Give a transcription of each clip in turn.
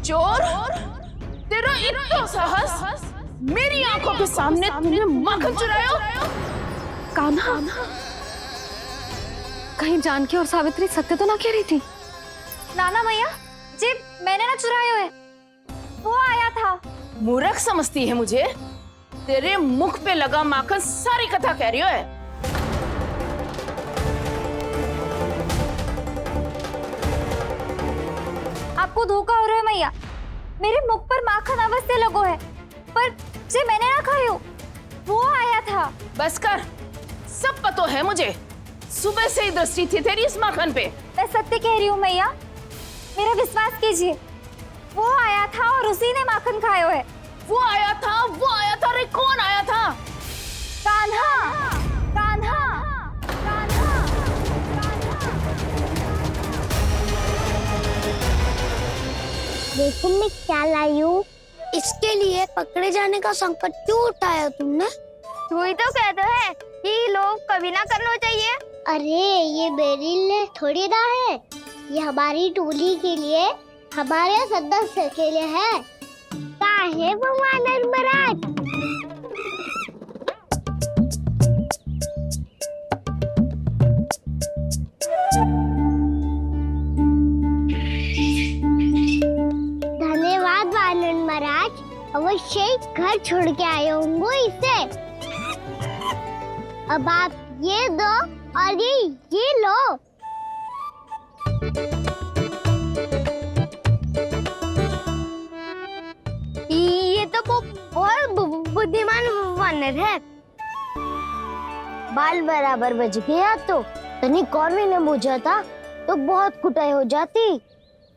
चोर, तेरा इतना साहस, मेरी आंखों के सामने तुमने माखन चुरायो। कान्हा, कहीं जानकी और सावित्री सत्य तो ना कह रही थी? नाना मैया जी, मैंने ना चुरायो है, वो आया था। मूर्ख समझती है मुझे? तेरे मुख पे लगा माखन सारी कथा कह रही है। आपको धोखा हो रहा है मैया, मेरे मुख पर माखन अवश्य लगो है, पर जे मैंने ना खायो, वो आया था। बस कर, सब पता है मुझे। सुबह से ही दृष्टि थी तेरी इस माखन पे। मैं सत्य कह रही हूँ मैया, मेरा विश्वास कीजिए। वो आया था और उसी ने माखन खायो है। वो आया था। अरे कौन आया था? कान्हा, कान्हा, कान्हा। देखो मैं क्या लाई हूँ। इसके लिए पकड़े जाने का संकट क्यों उठाया तुमने? तू ही तो कहता है कि लोग कभी ना करना चाहिए। अरे ये मेरे लिए थोड़ी ना है, ये हमारी टोली के लिए, हमारे सदस्य के लिए है। कहाँ है वो वानर महाराज? धन्यवाद वानर महाराज, अवश्य ही घर छोड़ के आए होंगे इसे। अब आप ये दो और ये लो। ये तो बहुत बुद्धिमान वानर है। बाल बराबर बज गया तो तनिक और भी न बुझा था तो बहुत कुटाई हो जाती।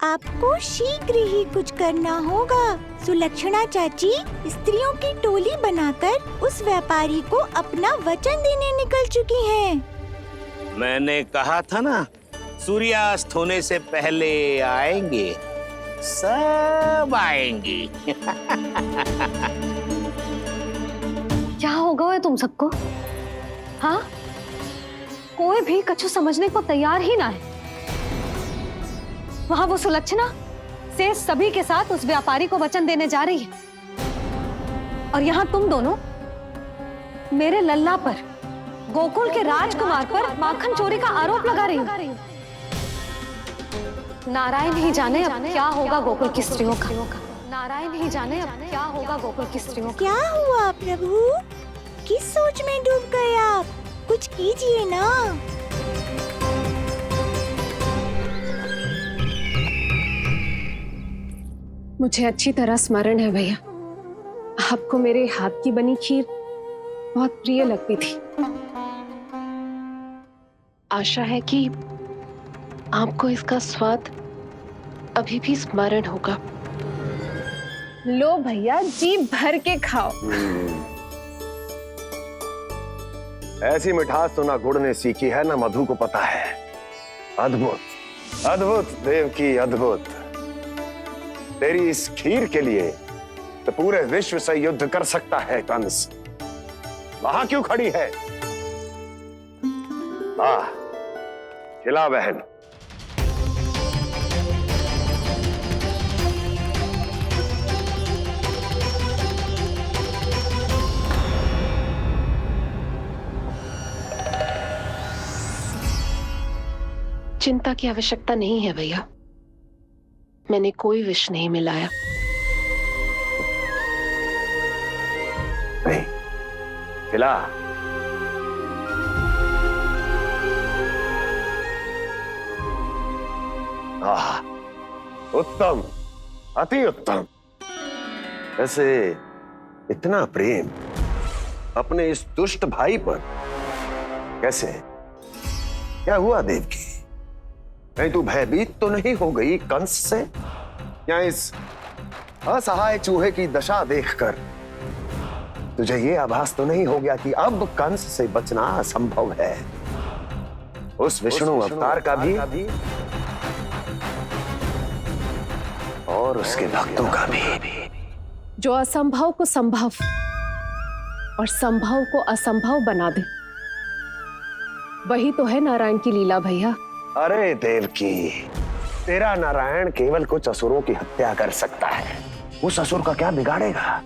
आपको शीघ्र ही कुछ करना होगा। सुलक्षणा चाची स्त्रियों की टोली बनाकर उस व्यापारी को अपना वचन देने निकल चुकी हैं। मैंने कहा था ना, सूर्यास्त होने से पहले आएंगे, सब आएंगे। क्या होगा है तुम सबको? हाँ, कोई भी कछु समझने को तैयार ही ना है। वहां वो सुलक्षणा से सभी के साथ उस व्यापारी को वचन देने जा रही है, और यहाँ तुम दोनों मेरे लल्ला पर, गोकुल के राजकुमार पर माखन चोरी का आरोप लगा रही हो। नारायण ही जाने अब क्या होगा गोकुल की स्त्रियों का। नारायण ही जाने अब क्या होगा गोकुल की स्त्रियों का। क्या हुआ प्रभु? किस सोच में डूब गए आप? कुछ कीजिए ना। मुझे अच्छी तरह स्मरण है भैया, आपको मेरे हाथ की बनी खीर बहुत प्रिय लगती थी। आशा है कि आपको इसका स्वाद अभी भी स्मरण होगा। लो भैया, जी भर के खाओ। ऐसी मिठास तो ना गुड़ ने सीखी है ना मधु को पता है। अद्भुत, अद्भुत देवकी, अद्भुत। तेरी इस खीर के लिए तो पूरे विश्व से युद्ध कर सकता है कंस। वहां क्यों खड़ी है? खिला बहन। चिंता की आवश्यकता नहीं है भैया, मैंने कोई विष नहीं मिलाया। नहीं, खिला। उत्तम, अति उत्तम। वैसे इतना प्रेम अपने इस दुष्ट भाई पर कैसे? क्या हुआ देवकी? कहीं तू भयभीत तो नहीं हो गई कंस से? या इस असहाय चूहे की दशा देखकर तुझे ये आभास तो नहीं हो गया कि अब कंस से बचना असंभव है? उस विष्णु अवतार का भी और उसके भक्तों का भी। जो असंभव को संभव और संभव को असंभव बना दे, वही तो है नारायण की लीला भैया। अरे देवकी, तेरा नारायण केवल कुछ असुरों की हत्या कर सकता है। उस असुर का क्या बिगाड़ेगा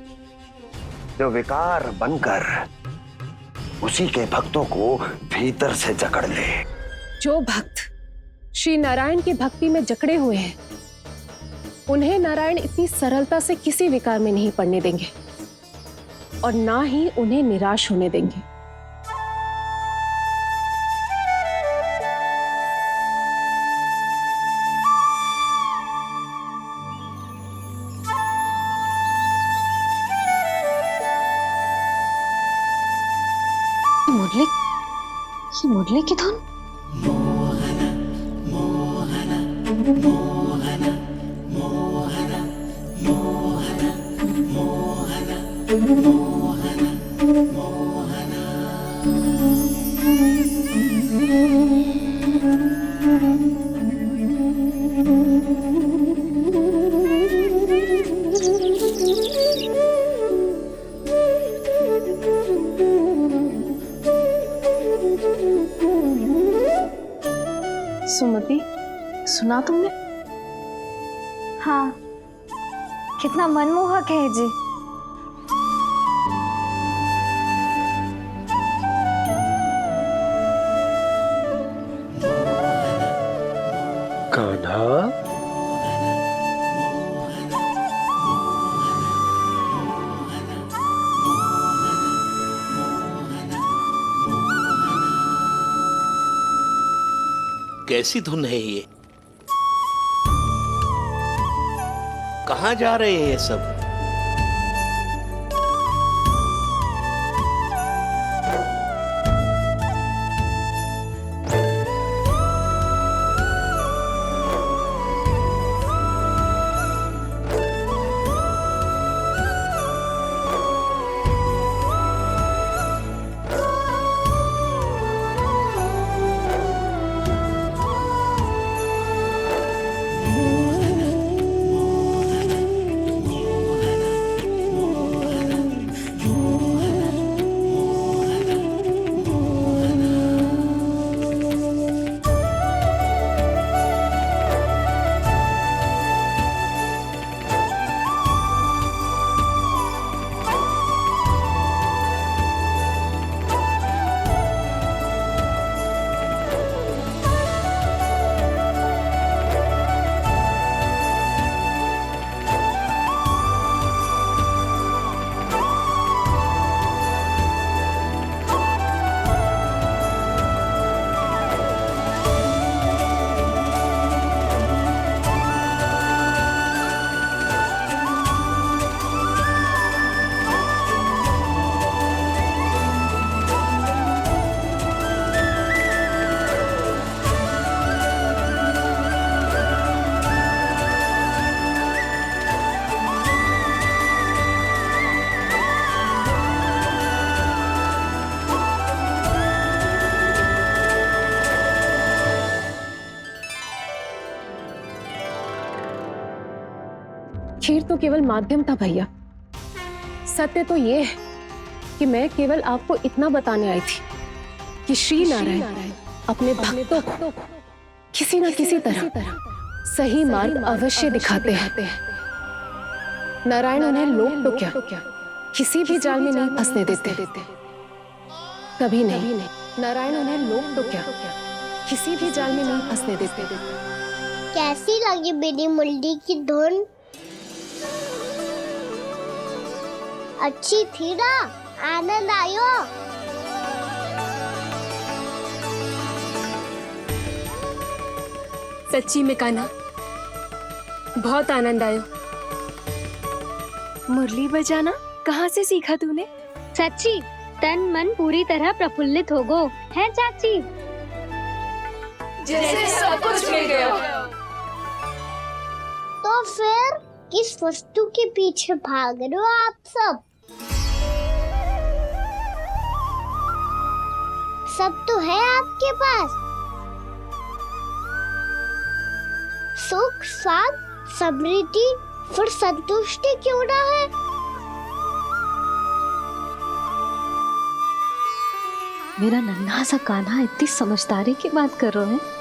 जो विकार बनकर उसी के भक्तों को भीतर से जकड़ ले। जो भक्त श्री नारायण की भक्ति में जकड़े हुए हैं, उन्हें नारायण इतनी सरलता से किसी विकार में नहीं पड़ने देंगे और ना ही उन्हें निराश होने देंगे। मुरली, ये मुरली की धुन। सुमति, सुना तुमने? हाँ, कितना मनमोहक है जी। कान्हा, कैसी धुन है ये? कहाँ जा रहे हैं ये सब? खीर तो केवल माध्यम था भैया। सत्य तो ये है कि मैं केवल आपको इतना बताने आई थी कि श्री नारायण अपने भक्तों को किसी न किसी तरह सही मार्ग अवश्य दिखाते हैं। नारायण उन्हें लोग तो क्या किसी भी जाल में नहीं फंसने देते, कभी नहीं। नारायण उन्हें लोग तो क्या किसी भी जाल में नहीं फंसने देते। कैसी लगी मेरी मुरली की धुन? अच्छी थी ना? आनंद आयो? सच्ची में कान्हा, बहुत आनंद आयो। मुरली बजाना कहाँ से सीखा तूने? सच्ची तन मन पूरी तरह प्रफुल्लित हो गो है चाची। जैसे सब कुछ मिल गया। तो फिर किस वस्तु के पीछे भाग रहे हो आप सब? सब तो है आपके पास। सुख, स्वाद, समृद्धि, फिर संतुष्टि क्यों ना है? मेरा नन्हा सा कान्हा इतनी समझदारी की बात कर रहे हैं।